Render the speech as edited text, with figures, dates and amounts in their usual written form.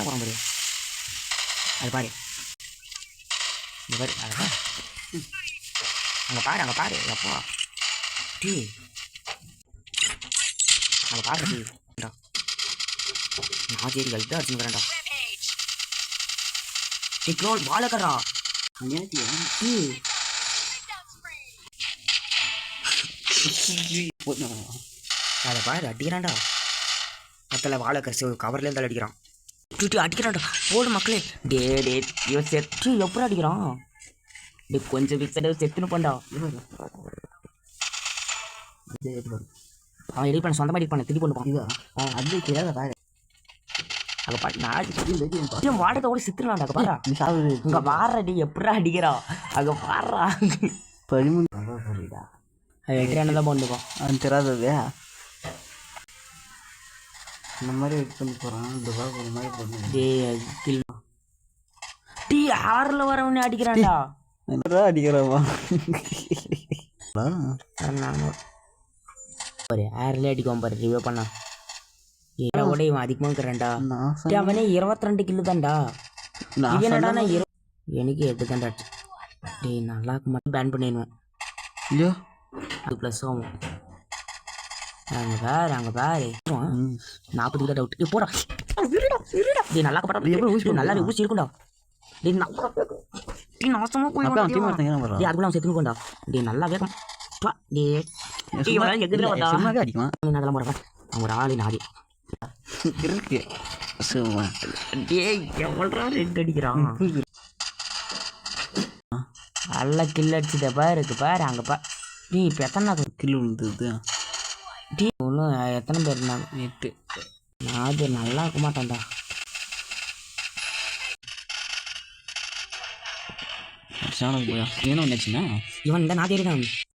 எங்கே போகிறோம் பாரு, அது பாரு, இந்த பாரு, அதை பாரு, அங்கே பாரு எப்போ டீ, அங்கே பாரு டீ, நான் சரி கழித்து அடிச்சுன்னு வரேன்டா. டீ க்ளோல் வாழக்கறா டீ அதை பாரு அடிக்கிறான்டா. மொத்தத்தில் வாழக்கரை கவர்லேயே இருந்தாலும் அடிக்கிறான். டீ அடிக்கிறான்டா போடு மக்களே. டே டே இவன் செத்து எப்படி அடிக்கிறான்? டே கொஞ்சம் விசட செத்துன்னு பண்ணா. அவன் எடிட் பண்ண சொந்தமாக எடிட் பண்ண திருப்பி பண்ணுவான். இது அது தெரியாத பாரு. அங்கே பாட்டு நான் வாடகை கூட சித்துலான்டா. அங்கே பாரு இங்கே வாடுறடி எப்படா அடிக்கிறான். அங்கே பாடுறா 13 புரியுதா? அது வெட்டியான தான் பண்ணுவான். அது தெரியாதது இந்த மாதிரி எடிட் பண்ணி போகிறான். இந்த ஒரு மாதிரி பண்ணு. டீ 6ல் வரவனே அடிக்கிறான்டா. அடிக்கிறாவா பாரு 6ல் அடிக்குவான் பாரு. ரிவ்யூ பண்ணா கூட இவன் அதிகமாக இருக்கிறான்டா. அவனே 22 கிலோ தான்டா. என்னடா எனக்கு 8 தான்டா. டே நல்லா மட்டும் பேன் பண்ணிடுவேன். இல்லையோ அது ப்ளஸ் ஆகும். அங்கே பாரு 40 கிலோ டவுட் போடா. டே நல்லா கப்படா நல்லா ஊசி இருக்கும்டா. டே நாசமாக போய் அதுக்குள்ள செத்துன்னு போண்டா. டே நல்லா வேகம் டே அடிக்குவான். அதெல்லாம் போடுறேன். அவங்க ஒரு ஆளு நாடி இருக்கு. எவ்வளோ ரெண்டு அடிக்கிறான். நல்லா கில் அடிச்சுட்ட பாரு. பாரு அங்கே டீ இப்போ எத்தனை கில் விழுந்தது? டீ ஒன்றும் எத்தனை பேர் இருந்தாங்க? 8. அது நல்லா இருக்க மாட்டான்டா. இவன் இந்த நாதே இருக்கான்.